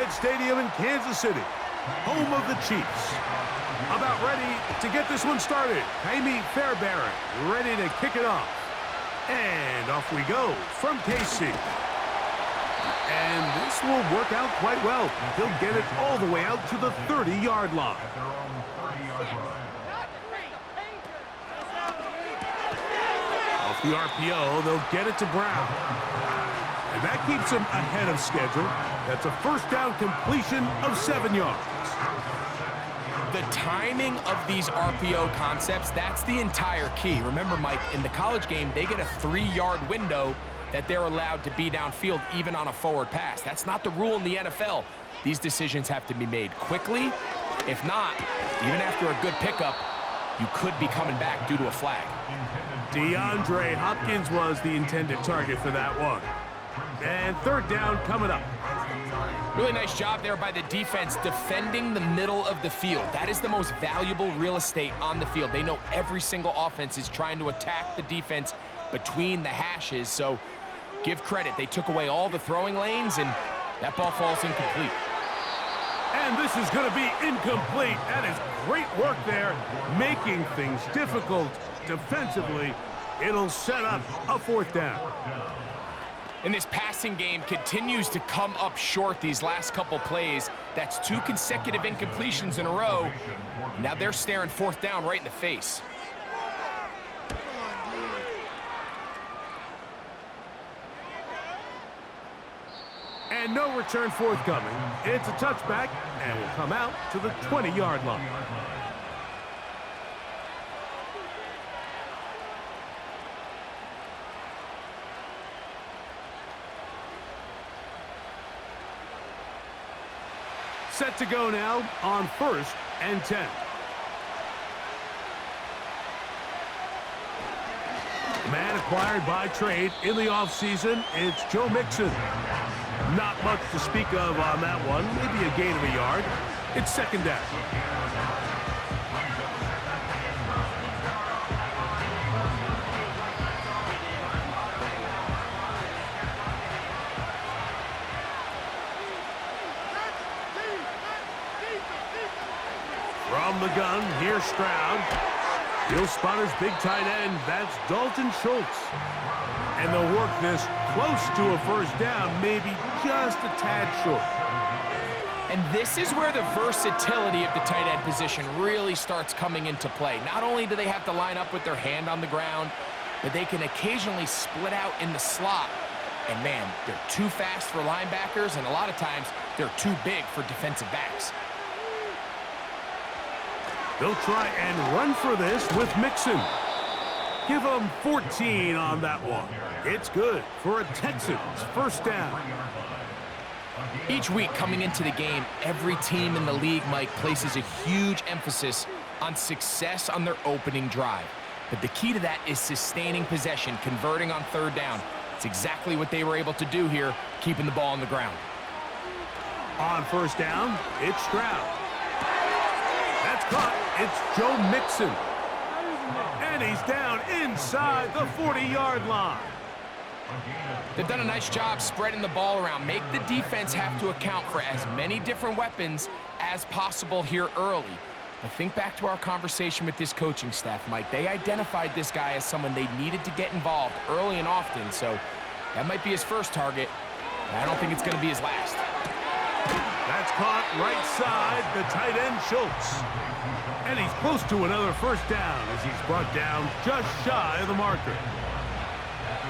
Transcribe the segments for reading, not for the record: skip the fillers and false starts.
Arrowhead Stadium in Kansas City, home of the Chiefs. About ready to get this one started. Jaime Fairbairn ready to kick it off. And off we go from KC. And this will work out quite well. He'll get it all the way out to the 30-yard line. Off the RPO, they'll get it to Brown. And that keeps him ahead of schedule. That's a first down completion of 7 yards. The timing of these RPO concepts, that's the entire key. Remember, Mike, in the college game, they get a 3-yard window that they're allowed to be downfield even on a forward pass. That's not the rule in the NFL. These decisions have to be made quickly. If not, even after a good pickup, you could be coming back due to a flag. DeAndre Hopkins was the intended target for that one. And third down coming up. Really nice job there by the defense defending the middle of the field. That is the most valuable real estate on the field. They know every single offense is trying to attack the defense between the hashes, so give credit. They took away all the throwing lanes, and that ball falls incomplete. And this is going to be incomplete. That is great work there, making things difficult defensively. It'll set up a fourth down. And this passing game continues to come up short these last couple plays. That's 2 consecutive incompletions in a row. Now they're staring fourth down right in the face. And no return forthcoming. It's a touchback, and will come out to the 20-yard line. Set to go now on 1st and 10. Man acquired by trade in the offseason, it's Joe Mixon. Not much to speak of on that one, maybe a gain of a yard. It's second down. From the gun, here's Stroud. He'll spot his big tight end. That's Dalton Schultz. And they'll work this close to a first down, maybe just a tad short. And this is where the versatility of the tight end position really starts coming into play. Not only do they have to line up with their hand on the ground, but they can occasionally split out in the slot. And man, they're too fast for linebackers, and a lot of times they're too big for defensive backs. They'll try and run for this with Mixon. Give them 14 on that one. It's good for a Texans first down. Each week coming into the game, every team in the league, Mike, places a huge emphasis on success on their opening drive. But the key to that is sustaining possession, converting on third down. It's exactly what they were able to do here, keeping the ball on the ground. On first down, it's Stroud. That's caught. It's Joe Mixon. And he's down inside the 40-yard line. They've done a nice job spreading the ball around. Make the defense have to account for as many different weapons as possible here early. But think back to our conversation with this coaching staff, Mike. They identified this guy as someone they needed to get involved early and often, so that might be his first target. I don't think it's going to be his last. That's caught right side, the tight end Schultz. And he's close to another first down as he's brought down just shy of the marker.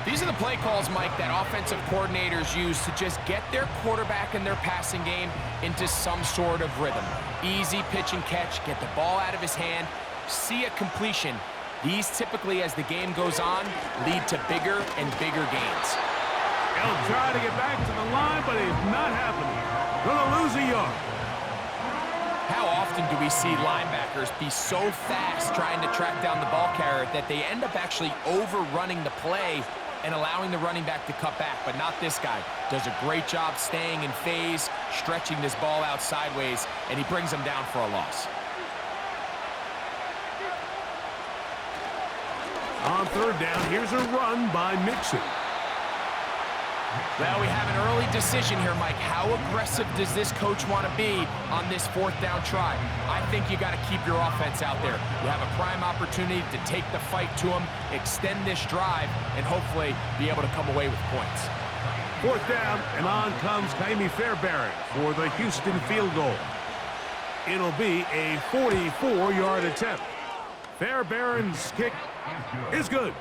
These are the play calls, Mike, that offensive coordinators use to just get their quarterback and their passing game into some sort of rhythm. Easy pitch and catch, get the ball out of his hand, see a completion. These typically, as the game goes on, lead to bigger and bigger gains. He'll try to get back to the line, but it's not happening. Gonna lose a yard. How often do we see linebackers be so fast trying to track down the ball carrier that they end up actually overrunning the play and allowing the running back to cut back? But not this guy. Does a great job staying in phase, stretching this ball out sideways, and he brings them down for a loss. On third down, here's a run by Mixon. Well, we have an early decision here, Mike. How aggressive does this coach want to be on this fourth down try? I think you got to keep your offense out there. You have a prime opportunity to take the fight to them, extend this drive, and hopefully be able to come away with points. Fourth down, and on comes Jaime Fairbairn for the Houston field goal. It'll be a 44-yard attempt. Fairbairn's kick is good.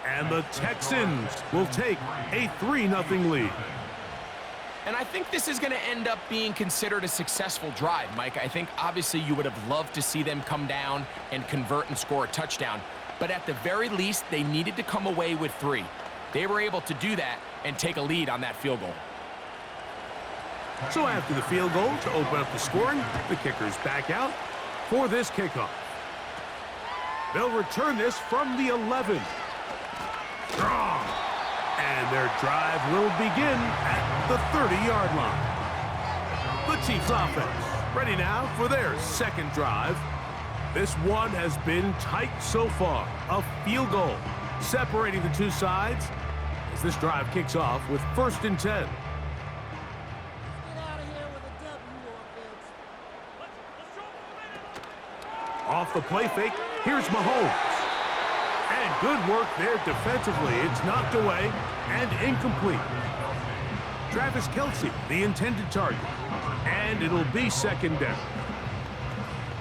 And the Texans will take a 3-0 lead. And I think this is going to end up being considered a successful drive, Mike. I think obviously you would have loved to see them come down and convert and score a touchdown. But at the very least, they needed to come away with 3. They were able to do that and take a lead on that field goal. So after the field goal to open up the scoring, the kicker's back out for this kickoff. They'll return this from the 11. Strong. And their drive will begin at the 30-yard line. The Chiefs offense ready now for their second drive. This one has been tight so far. A field goal separating the two sides as this drive kicks off with 1st and 10. Off the play fake, here's Mahomes. And good work there defensively. It's knocked away and incomplete. Travis Kelce, the intended target. And it'll be 2nd down.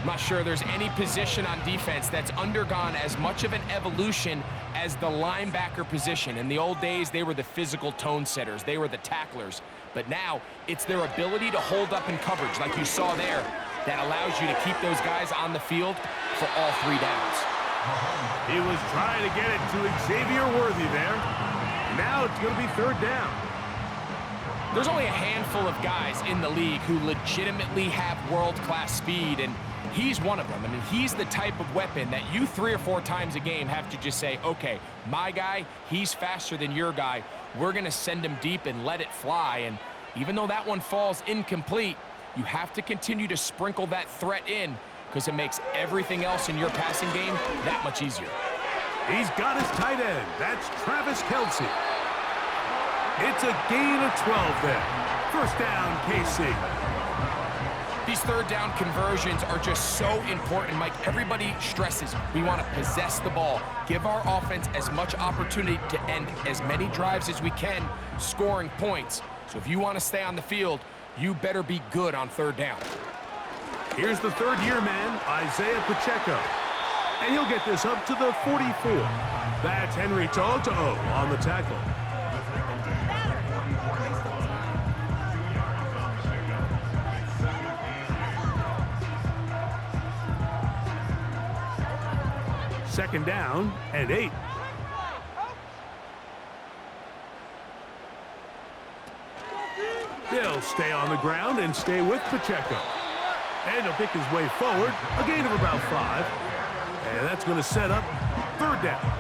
I'm not sure there's any position on defense that's undergone as much of an evolution as the linebacker position. In the old days, they were the physical tone setters. They were the tacklers. But now, it's their ability to hold up in coverage, like you saw there, that allows you to keep those guys on the field for all 3 downs. He was trying to get it to Xavier Worthy there. Now it's going to be 3rd down. There's only a handful of guys in the league who legitimately have world-class speed, and he's one of them. I mean, he's the type of weapon that you 3 or 4 times a game have to just say, okay, my guy, he's faster than your guy. We're going to send him deep and let it fly. And even though that one falls incomplete, you have to continue to sprinkle that threat in because it makes everything else in your passing game that much easier. He's got his tight end. That's Travis Kelce. It's a gain of 12 there. 1st down, KC. These 3rd down conversions are just so important, Mike. Everybody stresses we want to possess the ball, give our offense as much opportunity to end as many drives as we can, scoring points. So if you want to stay on the field, you better be good on 3rd down. Here's the 3rd-year man, Isaiah Pacheco. And he'll get this up to the 44. That's Henry To'oTo'o on the tackle. Second down and 8. He'll stay on the ground and stay with Pacheco. And he'll pick his way forward, a gain of about 5. And that's going to set up 3rd down.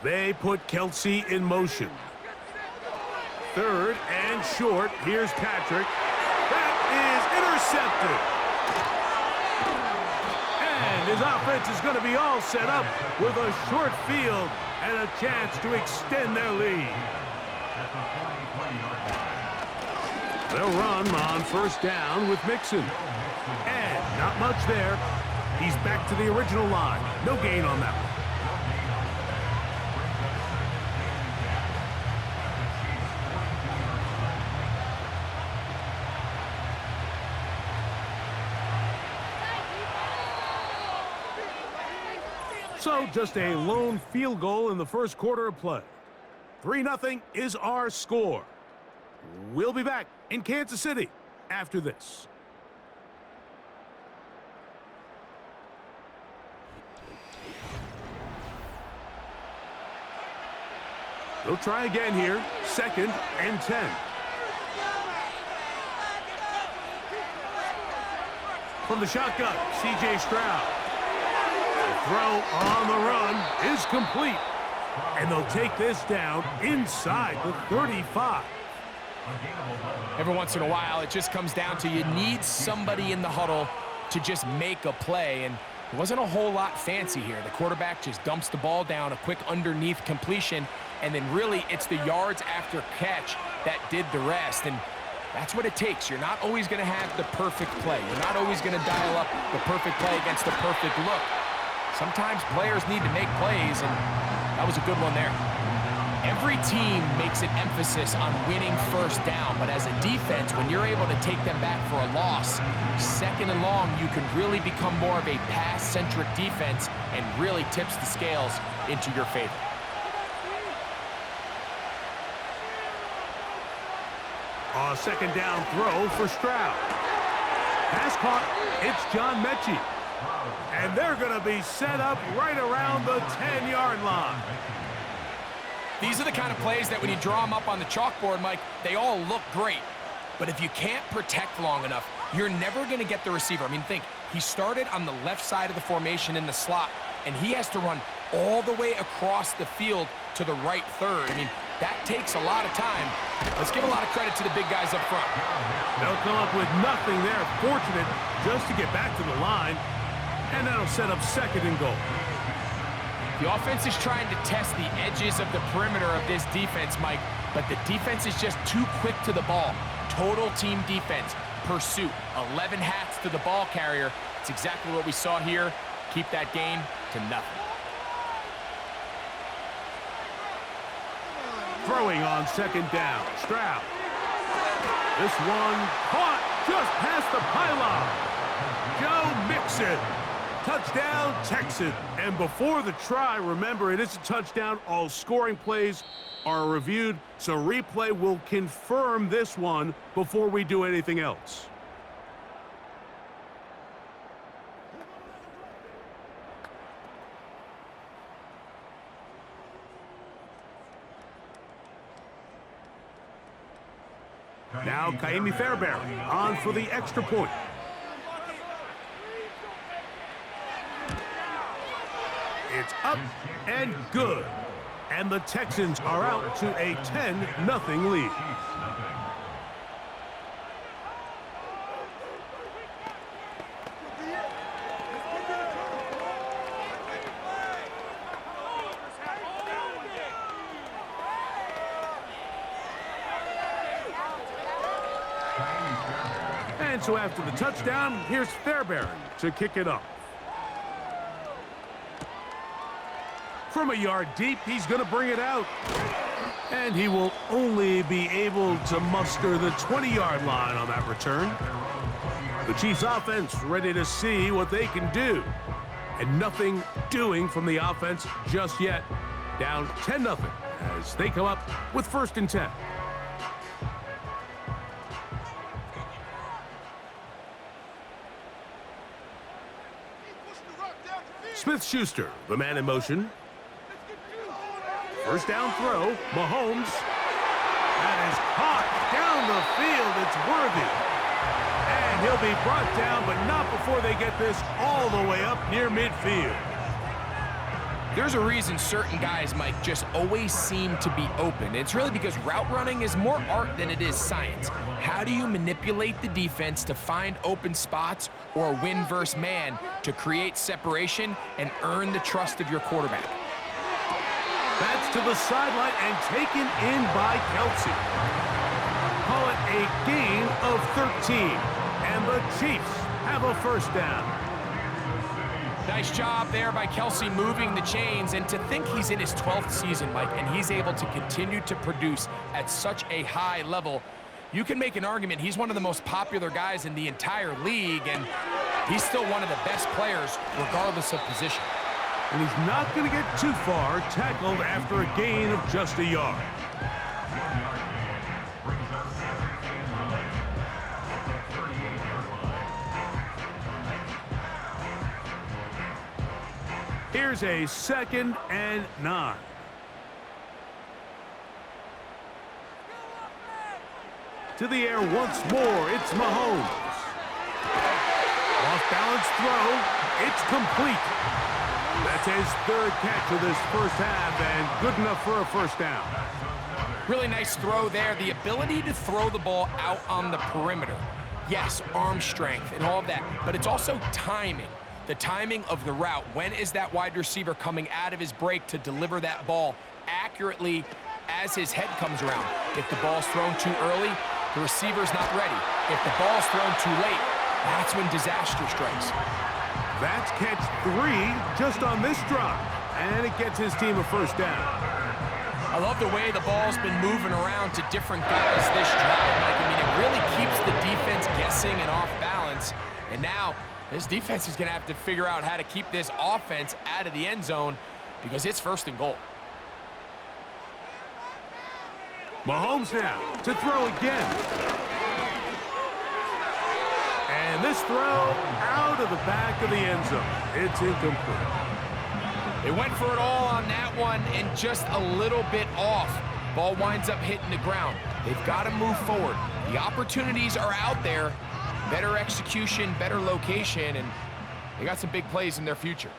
They put Kelce in motion. 3rd and short. Here's Patrick. That is intercepted. And his offense is going to be all set up with a short field and a chance to extend their lead. They'll run on 1st down with Mixon. And not much there. He's back to the original line. No gain on that one. So just a lone field goal in the 1st quarter of play. 3-0 is our score. We'll be back in Kansas City after this. They'll try again here. 2nd and 10. From the shotgun, C.J. Stroud. The throw on the run is complete. And they'll take this down inside the 35. Every once in a while, it just comes down to you need somebody in the huddle to just make a play. And it wasn't a whole lot fancy here. The quarterback just dumps the ball down, a quick underneath completion, and then really it's the yards after catch that did the rest. And that's what it takes. You're not always going to have the perfect play. You're not always going to dial up the perfect play against the perfect look. Sometimes players need to make plays, and that was a good one there. Every team makes an emphasis on winning first down, but as a defense, when you're able to take them back for a loss, second and long, you can really become more of a pass-centric defense and really tips the scales into your favor. A second down throw for Stroud. Pass caught. It's John Mechie. And they're going to be set up right around the 10-yard line. These are the kind of plays that when you draw them up on the chalkboard, Mike, they all look great. But if you can't protect long enough, you're never going to get the receiver. I mean, think, he started on the left side of the formation in the slot, and he has to run all the way across the field to the right third. I mean, that takes a lot of time. Let's give a lot of credit to the big guys up front. They'll come up with nothing there. Fortunate just to get back to the line, and that'll set up second and goal. The offense is trying to test the edges of the perimeter of this defense, Mike, but the defense is just too quick to the ball. Total team defense, pursuit, 11 hats to the ball carrier. It's exactly what we saw here. Keep that gain to nothing. Throwing on second down, Stroud. This one caught just past the pylon. Joe Mixon. Touchdown, Texans. And before the try, remember, it is a touchdown. All scoring plays are reviewed, so replay will confirm this one before we do anything else. Now, Kaimi Fairbairn on for the extra point. It's up and good. And the Texans are out to a 10-0 lead. And so after the touchdown, here's Fairbairn to kick it off. From a yard deep, he's going to bring it out. And he will only be able to muster the 20-yard line on that return. The Chiefs offense ready to see what they can do. And nothing doing from the offense just yet. Down 10-0 as they come up with 1st and 10. Smith-Schuster, the man in motion. First down throw, Mahomes. That is caught down the field. It's worthy. And he'll be brought down, but not before they get this all the way up near midfield. There's a reason certain guys, Mike, just always seem to be open. It's really because route running is more art than it is science. How do you manipulate the defense to find open spots or win versus man to create separation and earn the trust of your quarterback? That's to the sideline and taken in by Kelsey. Call it a gain of 13. And the Chiefs have a first down. Nice job there by Kelsey moving the chains, and to think he's in his 12th season, Mike, and he's able to continue to produce at such a high level. You can make an argument he's one of the most popular guys in the entire league, and he's still one of the best players regardless of position. And he's not going to get too far tackled after a gain of just a yard. Here's a 2nd and 9. To the air once more, it's Mahomes. Off balance throw, it's complete. That's his third catch of this first half, and good enough for a first down. Really nice throw there. The ability to throw the ball out on the perimeter. Yes, arm strength and all of that, but it's also timing. The timing of the route. When is that wide receiver coming out of his break to deliver that ball accurately as his head comes around? If the ball's thrown too early, the receiver's not ready. If the ball's thrown too late, that's when disaster strikes. That's catch 3 just on this drive, and it gets his team a first down. I love the way the ball's been moving around to different guys this drive, Mike. I mean, it really keeps the defense guessing and off balance. And now, this defense is going to have to figure out how to keep this offense out of the end zone because it's first and goal. Mahomes now to throw again. And this throw out of the back of the end zone. It's incomplete. They went for it all on that one and just a little bit off. Ball winds up hitting the ground. They've got to move forward. The opportunities are out there. Better execution, better location, and they got some big plays in their future.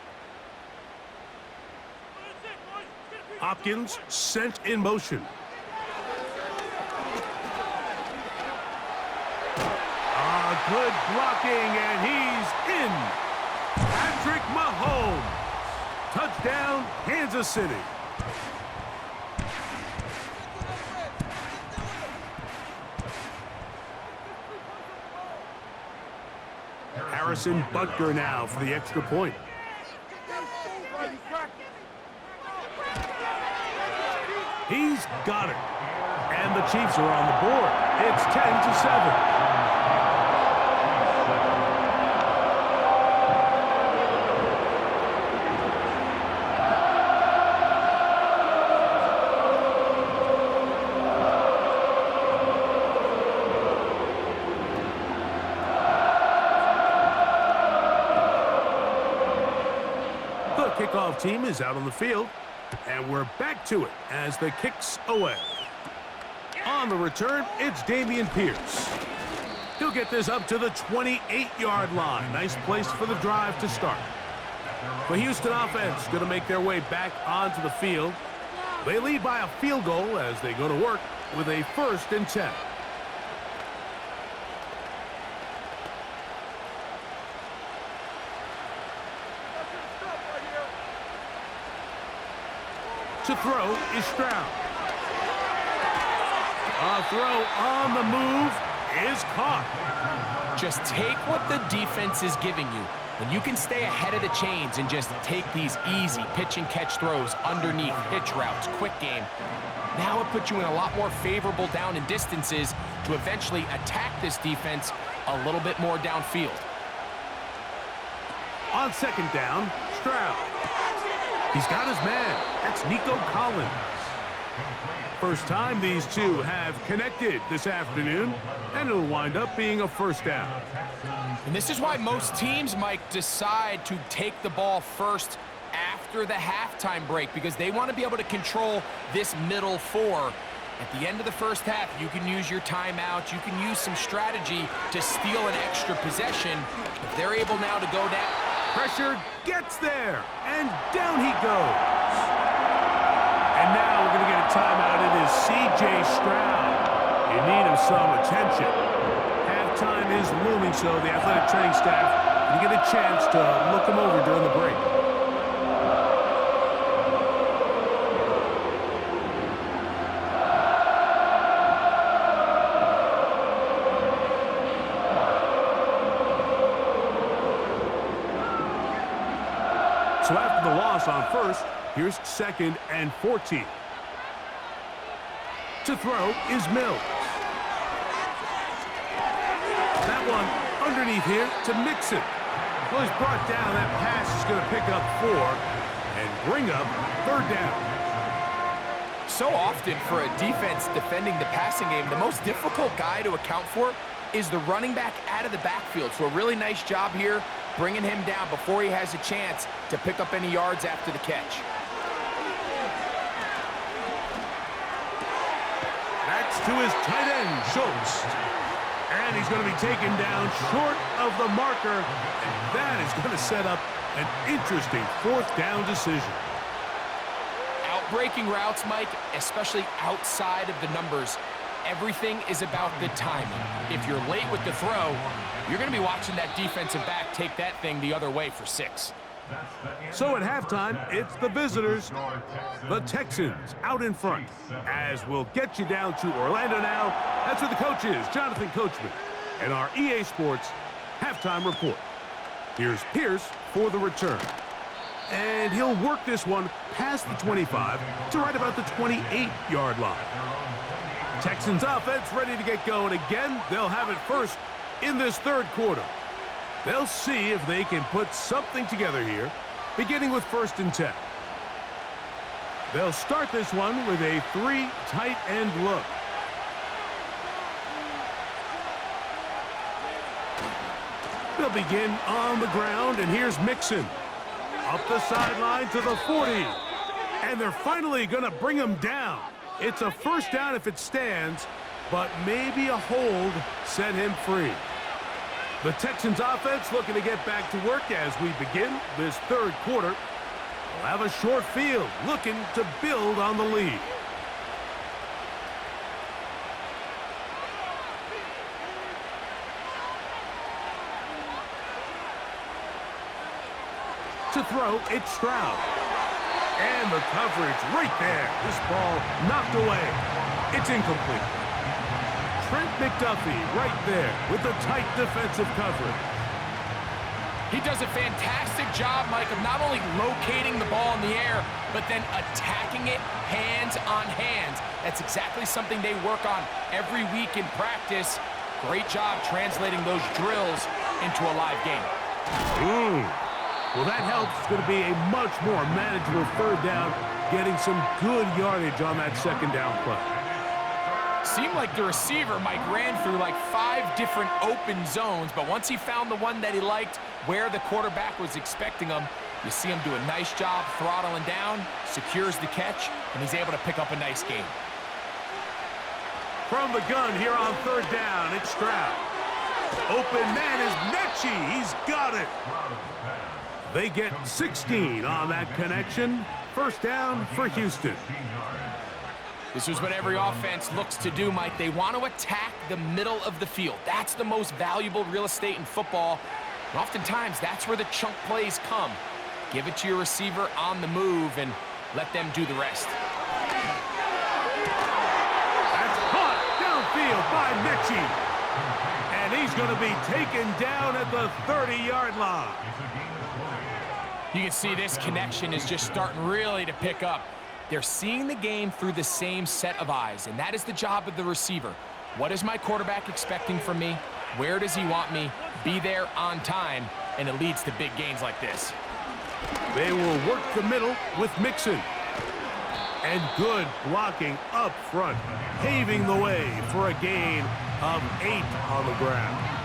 Hopkins sent in motion. Good blocking, and he's in. Patrick Mahomes. Touchdown, Kansas City. Harrison Butker now for the extra point. He's got it. And the Chiefs are on the board. It's 10-7. Kickoff team is out on the field, and we're back to it as the kick's away. On the return, it's Dameon Pierce. He'll get this up to the 28-yard line. Nice place for the drive to start. The Houston offense going to make their way back onto the field. They lead by a field goal as they go to work with a 1st and 10. To throw is Stroud. A throw on the move is caught. Just take what the defense is giving you. When you can stay ahead of the chains and just take these easy pitch and catch throws underneath, hitch routes, quick game, now it puts you in a lot more favorable down and distances to eventually attack this defense a little bit more downfield. On 2nd down, Stroud. He's got his man. That's Nico Collins. First time these two have connected this afternoon, and it'll wind up being a first down. And this is why most teams, Mike, decide to take the ball first after the halftime break, because they want to be able to control this middle 4. At the end of the first half, you can use your timeout. You can use some strategy to steal an extra possession. If they're able now to go down. Pressure gets there, and down he goes. And now we're going to get a timeout. It is C.J. Stroud in need of some attention. Halftime is looming, so the athletic training staff can get a chance to look him over during the break. So after the loss on 1st, here's 2nd and 14. To throw is Mills. That one underneath here to Mixon. Well, he's brought down. That pass is going to pick up 4 and bring up 3rd down. So often for a defense defending the passing game, the most difficult guy to account for is the running back out of the backfield. So a really nice job here bringing him down before he has a chance to pick up any yards after the catch. That's to his tight end, Schultz. And he's going to be taken down short of the marker. And that is going to set up An interesting fourth down decision. Outbreaking routes, Mike, especially outside of the numbers, everything is about the timing. If you're late with the throw, you're going to be watching that defensive back take that thing the other way for 6. So at halftime, it's the visitors, the Texans, out in front. As we'll get you down to Orlando now, that's where the coach is, Jonathan Coachman, and our EA Sports halftime report. Here's Pierce for the return. And he'll work this one past the 25 to right about the 28-yard line. Texans offense ready to get going again. They'll have it first in this third quarter. They'll see if they can put something together here, beginning with 1st and 10. They'll start this one with a 3 tight end look. They'll begin on the ground, and here's Mixon. Up the sideline to the 40. And they're finally going to bring him down. It's a first down if it stands, but maybe a hold set him free. The Texans offense looking to get back to work as we begin this third quarter. They'll have a short field looking to build on the lead. To throw, it's Stroud. And the coverage right there. This ball knocked away. It's incomplete. Trent McDuffie right there with the tight defensive coverage. He does a fantastic job, Mike, of not only locating the ball in the air, but then attacking it hands on hands. That's exactly something they work on every week in practice. Great job translating those drills into a live game. Well, that helps. It's going to be a much more manageable third down, getting some good yardage on that second down play. Seemed like the receiver, Mike, ran through like 5 different open zones, but once he found the one that he liked, where the quarterback was expecting him, you see him do a nice job throttling down, secures the catch, and he's able to pick up a nice gain. From the gun here on third down, it's Stroud. Open man is Mechie. He's got it. They get 16 on that connection. First down for Houston. This is what every offense looks to do, Mike. They want to attack the middle of the field. That's the most valuable real estate in football. And oftentimes, that's where the chunk plays come. Give it to your receiver on the move and let them do the rest. That's caught downfield by Mechie. And he's going to be taken down at the 30-yard line. You can see this connection is just starting really to pick up. They're seeing the game through the same set of eyes, and that is the job of the receiver. What is my quarterback expecting from me? Where does he want me? Be there on time, and it leads to big gains like this. They will work the middle with Mixon. And good blocking up front, paving the way for a gain of 8 on the ground.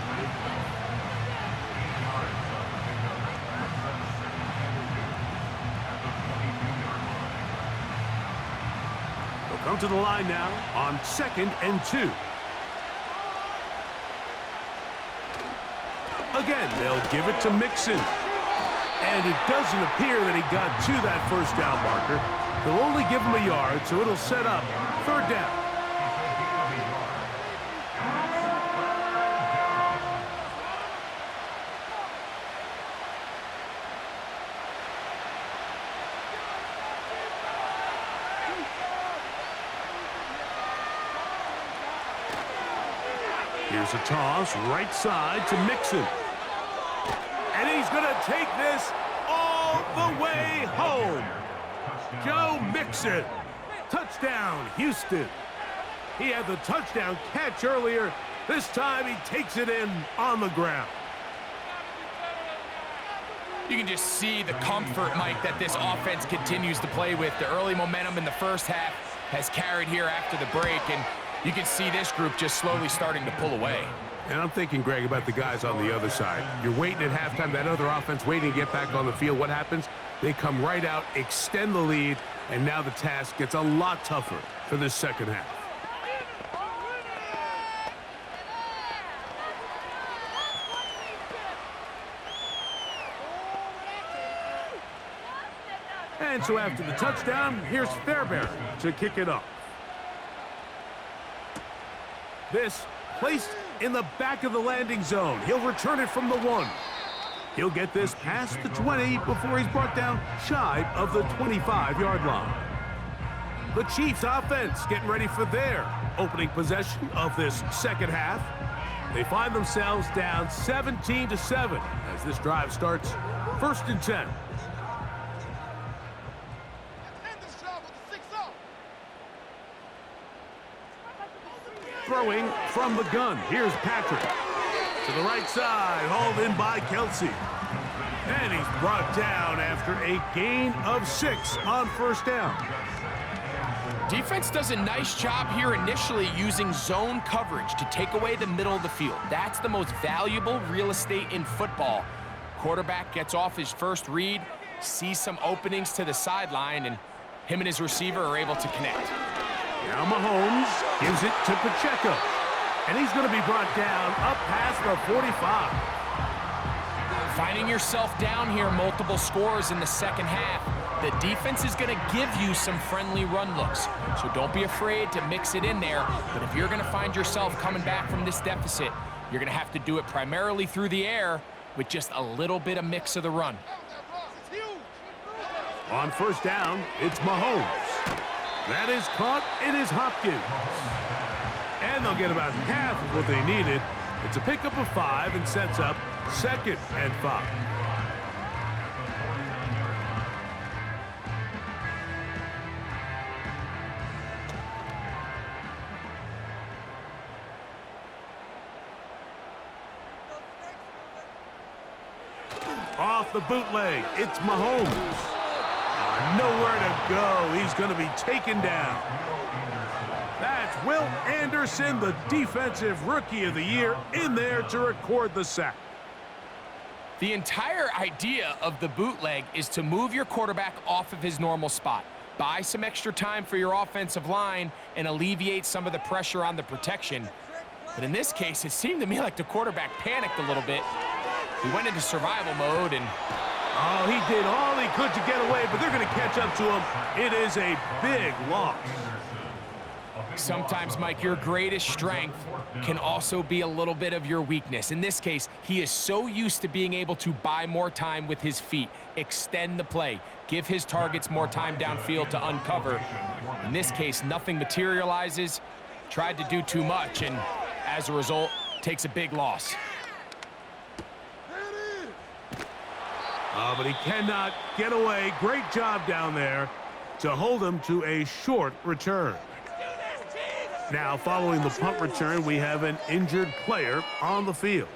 Come to the line now on 2nd and 2. Again, they'll give it to Mixon. And it doesn't appear that he got to that first down marker. They'll only give him a yard, so it'll set up third down. Here's a toss, right side to Mixon. And he's going to take this all the way home. Joe Mixon. Touchdown, Houston. He had the touchdown catch earlier. This time he takes it in on the ground. You can just see the comfort, Mike, that this offense continues to play with. The early momentum in the first half has carried here after the break, and you can see this group just slowly starting to pull away. And I'm thinking, Greg, about the guys on the other side. You're waiting at halftime, that other offense waiting to get back on the field. What happens? They come right out, extend the lead, and now the task gets a lot tougher for this second half. And so after the touchdown, here's Fairbairn to kick it off. This placed in the back of the landing zone. He'll return it from the 1. He'll get this past the 20 before he's brought down shy of the 25-yard line. The Chiefs offense getting ready for their opening possession of this second half. They find themselves down 17-7 as this drive starts 1st and 10. Throwing from the gun. Here's Patrick. To the right side, hauled in by Kelsey. And he's brought down after a gain of 6 on 1st down. Defense does a nice job here initially using zone coverage to take away the middle of the field. That's the most valuable real estate in football. Quarterback gets off his first read, sees some openings to the sideline, and him and his receiver are able to connect. Now Mahomes gives it to Pacheco. And he's going to be brought down up past the 45. Finding yourself down here multiple scores in the second half, the defense is going to give you some friendly run looks. So don't be afraid to mix it in there. But if you're going to find yourself coming back from this deficit, you're going to have to do it primarily through the air with just a little bit of mix of the run. On 1st down, it's Mahomes. That is caught. It is Hopkins. And they'll get about half of what they needed. It's a pickup of 5 and sets up 2nd and 5. Off the bootleg, it's Mahomes. Nowhere to go. He's going to be taken down. That's Will Anderson, the Defensive Rookie of the Year, in there to record the sack. The entire idea of the bootleg is to move your quarterback off of his normal spot, buy some extra time for your offensive line, and alleviate some of the pressure on the protection. But in this case, it seemed to me like the quarterback panicked a little bit. He went into survival mode and... Oh, he did all he could to get away, but they're going to catch up to him. It is a big loss. Sometimes, Mike, your greatest strength can also be a little bit of your weakness. In this case, he is so used to being able to buy more time with his feet, extend the play, give his targets more time downfield to uncover. In this case, nothing materializes, tried to do too much, and as a result, takes a big loss. But he cannot get away. Great job down there to hold him to a short return. Now, following the punt return, we have an injured player on the field.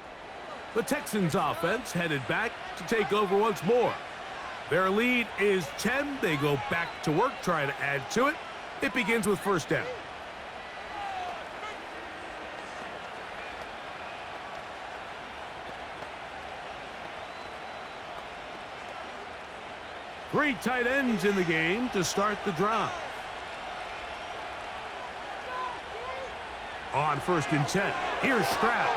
The Texans offense headed back to take over once more. Their lead is 10. They go back to work, try to add to it. It begins with 1st down. Three tight ends in the game to start the drive. On 1st and 10, here's Stroud.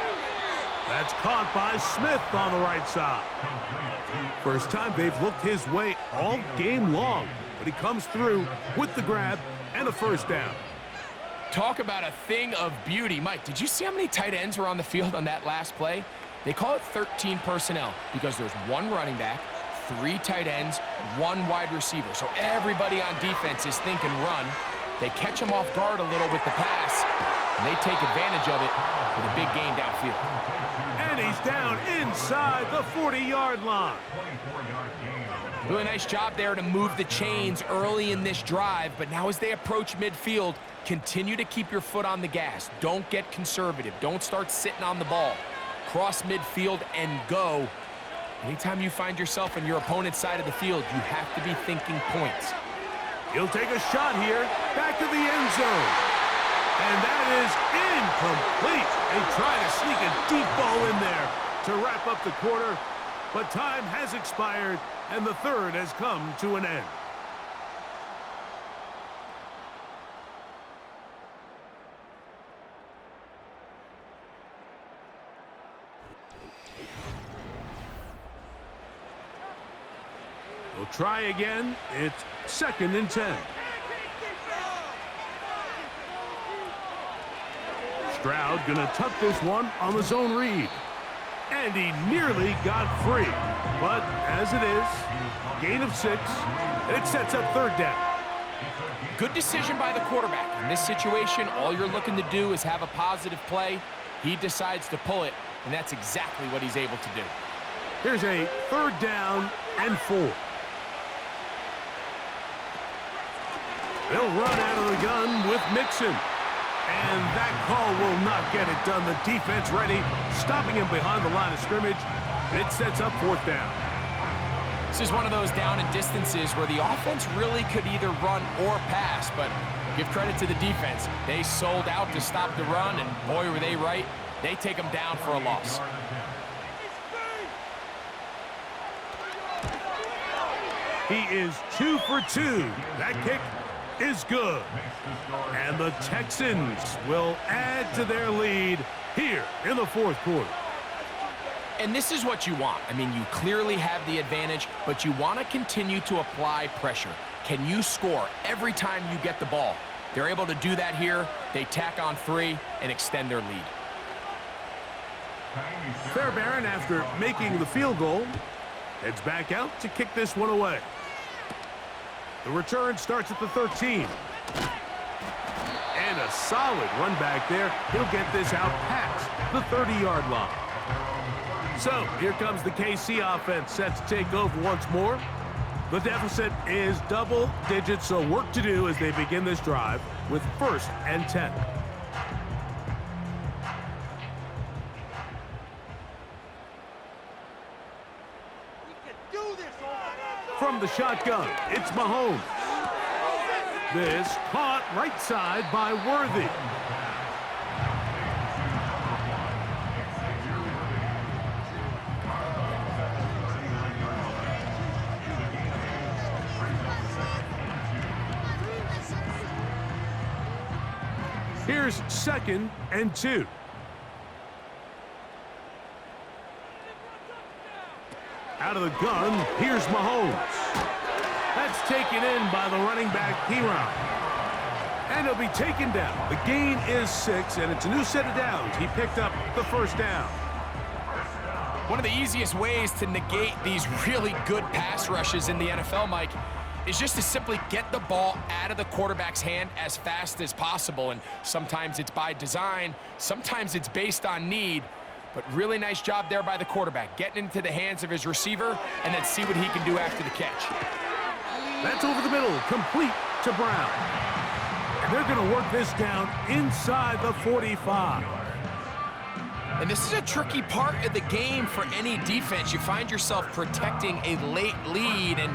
That's caught by Smith on the right side. First time they've looked his way all game long, but he comes through with the grab and a 1st down. Talk about a thing of beauty. Mike, did you see how many tight ends were on the field on that last play? They call it 13 personnel because there's 1 running back, 3 tight ends, 1 wide receiver. So everybody on defense is thinking run. They catch him off guard a little with the pass, and they take advantage of it with a big gain downfield. And he's down inside the 40-yard line. Really nice job there to move the chains early in this drive, but now as they approach midfield, continue to keep your foot on the gas. Don't get conservative. Don't start sitting on the ball. Cross midfield and go. Anytime you find yourself on your opponent's side of the field, you have to be thinking points. He'll take a shot here, back to the end zone. And that is incomplete. They try to sneak a deep ball in there to wrap up the quarter, but time has expired, and the 3rd has come to an end. We'll try again. It's 2nd and 10. Stroud gonna tuck this one on the zone read. And he nearly got free. But as it is, gain of 6, and it sets up 3rd down. Good decision by the quarterback. In this situation, all you're looking to do is have a positive play. He decides to pull it, and that's exactly what he's able to do. Here's a 3rd down and 4. They'll run out of the gun with Mixon. And that call will not get it done. The defense ready, stopping him behind the line of scrimmage. And it sets up 4th down. This is one of those down and distances where the offense really could either run or pass, but give credit to the defense. They sold out to stop the run, and boy, were they right. They take them down for a loss. He is 2 for 2. That kick is good. And the Texans will add to their lead here in the 4th quarter. And this is what you want. I mean, you clearly have the advantage, but you want to continue to apply pressure. Can you score every time you get the ball? They're able to do that here. They tack on 3 and extend their lead. Fairbairn, after making the field goal, heads back out to kick this one away. The return starts at the 13. And a solid run back there. He'll get this out past the 30-yard line. So here comes the KC offense, set to take over once more. The deficit is double digits, so work to do as they begin this drive with 1st and 10. From the shotgun, it's Mahomes. This caught right side by Worthy. Here's 2nd and 2. Out of the gun, here's Mahomes. That's taken in by the running back, Piron. And he'll be taken down. The gain is 6, and it's a new set of downs. He picked up the 1st down. One of the easiest ways to negate these really good pass rushes in the NFL, Mike, is just to simply get the ball out of the quarterback's hand as fast as possible. And sometimes it's by design, sometimes it's based on need. But really nice job there by the quarterback, getting into the hands of his receiver and then see what he can do after the catch. That's over the middle, complete to Brown. And they're going to work this down inside the 45. And this is a tricky part of the game for any defense. You find yourself protecting a late lead, and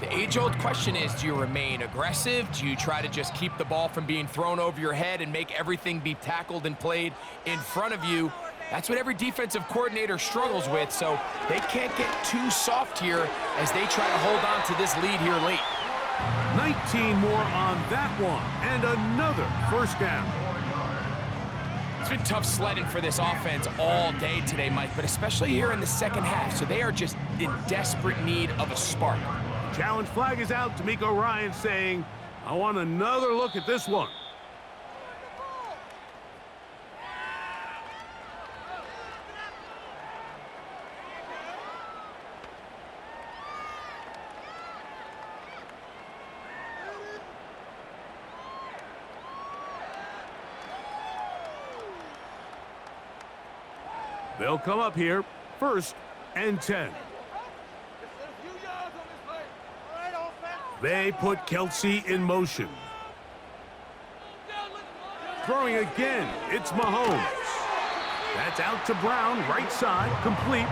the age-old question is, do you remain aggressive? Do you try to just keep the ball from being thrown over your head and make everything be tackled and played in front of you? That's what every defensive coordinator struggles with, so they can't get too soft here as they try to hold on to this lead here late. 19 more on that one, and another 1st down. It's been tough sledding for this offense all day today, Mike, but especially here in the 2nd half, so they are just in desperate need of a spark. Challenge flag is out. D'Amico Ryan saying, I want another look at this one. They'll come up here, 1st and 10. They put Kelsey in motion. Throwing again, it's Mahomes. That's out to Brown, right side, complete.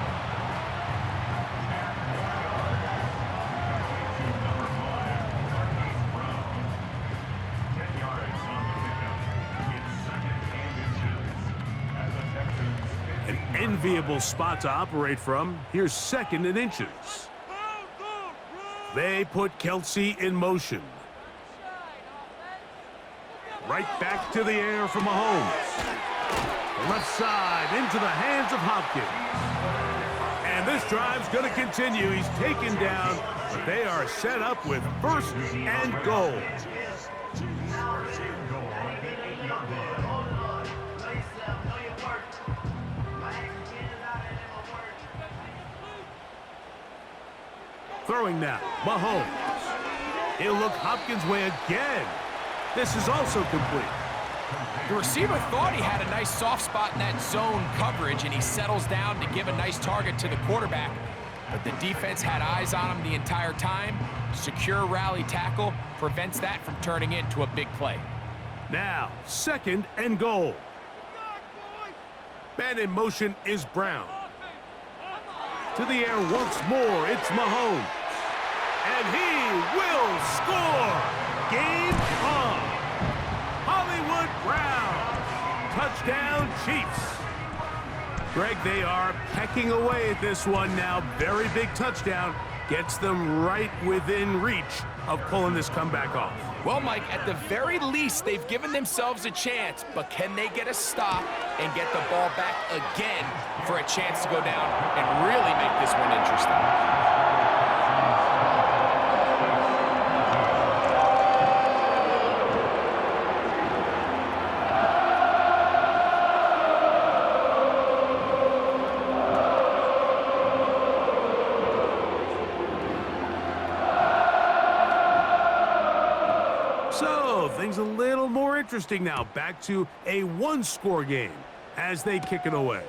An enviable spot to operate from. Here's 2nd and inches. They put Kelsey in motion. Right back to the air for Mahomes. Left side into the hands of Hopkins. And this drive's going to continue. He's taken down But they are set up with first and goal. Throwing now, Mahomes. He'll look Hopkins' way again. This is also complete. The receiver thought he had a nice soft spot in that zone coverage, and he settles down to give a nice target to the quarterback. But the defense had eyes on him the entire time. Secure rally tackle prevents that from turning into a big play. Now, second and goal. Man in motion is Brown. To the air once more, it's Mahomes. And he will score! Game on! Hollywood Brown! Touchdown, Chiefs! Greg, they are pecking away at this one now. Very big touchdown. Gets them right within reach of pulling this comeback off. Well, Mike, at the very least, they've given themselves a chance, but can they get a stop and get the ball back again for a chance to go down and really make this one interesting? So, things a little more interesting now. Back to a one-score game as they kick it away.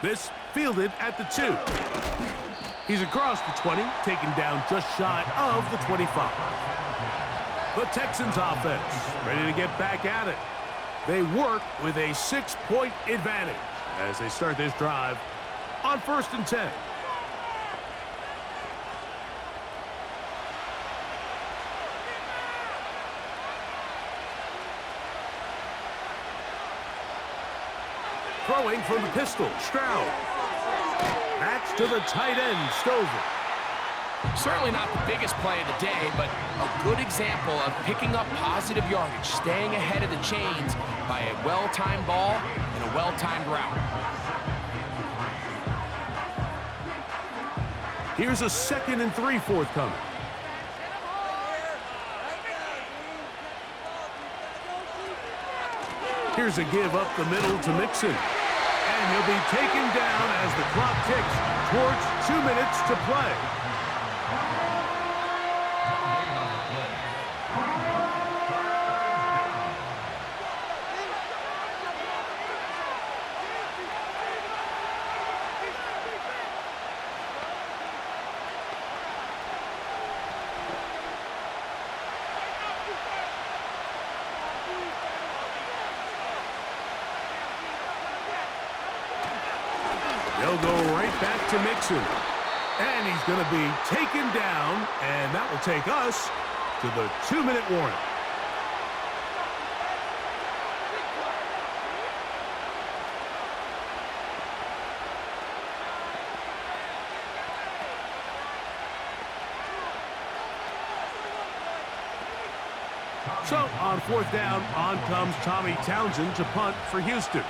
This fielded at the 2. He's across the 20, taken down just shy of the 25. The Texans offense ready to get back at it. They work with a 6-point advantage as they start this drive on 1st and 10. Throwing from the pistol, Stroud. That's to the tight end, Stover. Certainly not the biggest play of the day, but a good example of picking up positive yardage, staying ahead of the chains by a well-timed ball and a well-timed route. Here's a 2nd and 3 forthcoming. Here's a give up the middle to Mixon. And he'll be taken down as the clock ticks towards 2 minutes to play. They'll go right back to Mixon. And he's going to be taken down, and that will take us to the 2-minute warning. So, on 4th down, on comes Tommy Townsend to punt for Houston,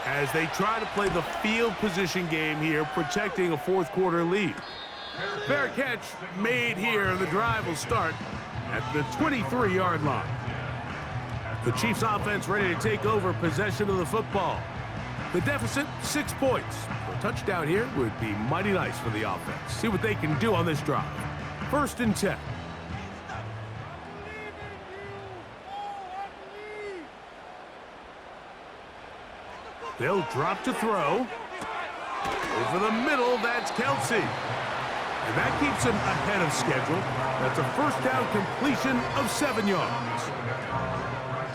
as they try to play the field position game here, protecting a 4th quarter lead. Fair catch made here, and the drive will start at the 23-yard line. The Chiefs offense ready to take over possession of the football. The deficit, 6 points. A touchdown here would be mighty nice for the offense. See what they can do on this drive. 1st and 10. They'll drop to throw. Over the middle, that's Kelsey. And that keeps him ahead of schedule. That's a 1st down completion of 7 yards.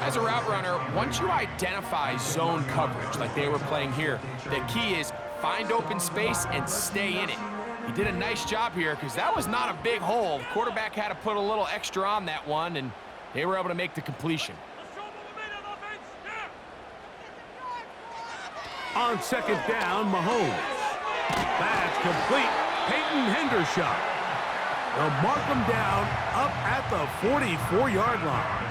As a route runner, once you identify zone coverage like they were playing here, the key is find open space and stay in it. He did a nice job here because that was not a big hole. The quarterback had to put a little extra on that one, and they were able to make the completion. On 2nd down, Mahomes. That's complete. Peyton Hendershot. They'll mark him down up at the 44-yard line.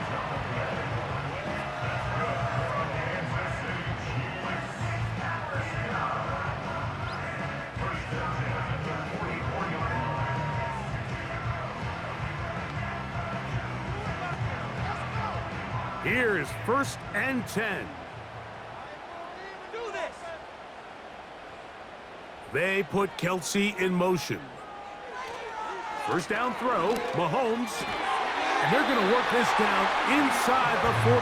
Here's 1st and 10. They put Kelsey in motion. 1st down throw, Mahomes. And they're going to work this down inside the 45.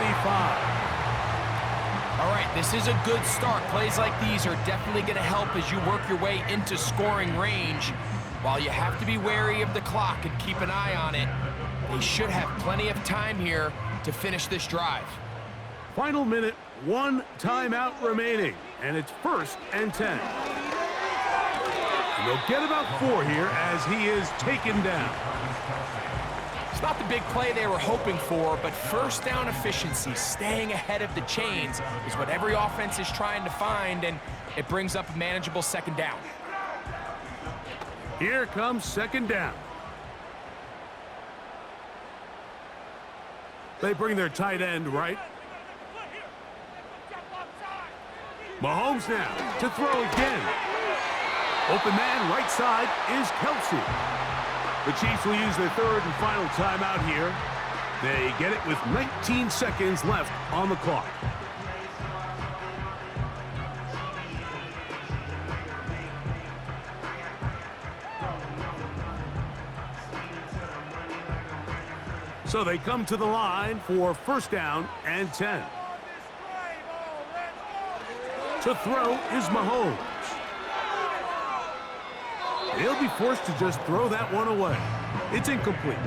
All right, this is a good start. Plays like these are definitely going to help as you work your way into scoring range. While you have to be wary of the clock and keep an eye on it, they should have plenty of time here to finish this drive. Final minute, 1 timeout remaining, and it's 1st and 10. And they'll get about 4 here as he is taken down. It's not the big play they were hoping for, but 1st down efficiency, staying ahead of the chains, is what every offense is trying to find, and it brings up a manageable 2nd down. Here comes 2nd down. They bring their tight end right. Mahomes now to throw again. Open man right side is Kelsey. The Chiefs will use their 3rd and final timeout here. They get it with 19 seconds left on the clock. So they come to the line for 1st down and 10. To throw is Mahomes. He'll be forced to just throw that one away. It's incomplete.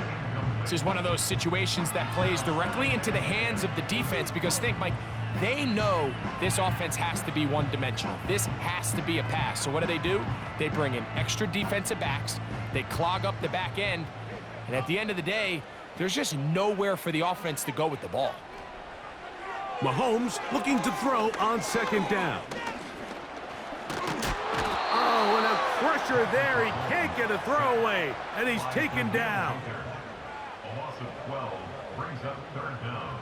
This is one of those situations that plays directly into the hands of the defense because think, Mike, they know this offense has to be one-dimensional. This has to be a pass. So what do? They bring in extra defensive backs. They clog up the back end. And at the end of the day, there's just nowhere for the offense to go with the ball. Mahomes looking to throw on 2nd down. Oh, and a pressure there. He can't get a throwaway, and he's taken down. A loss of 12 brings up 3rd down.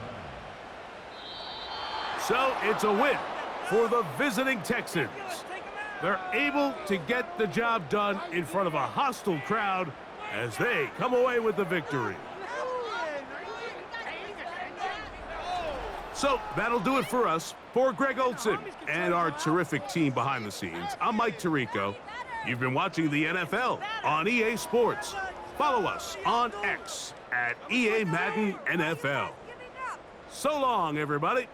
So it's a win for the visiting Texans. They're able to get the job done in front of a hostile crowd as they come away with the victory. So that'll do it for us. For Greg Olson and our terrific team behind the scenes, I'm Mike Tirico. You've been watching the NFL on EA Sports. Follow us on X at EA Madden NFL. So long, everybody.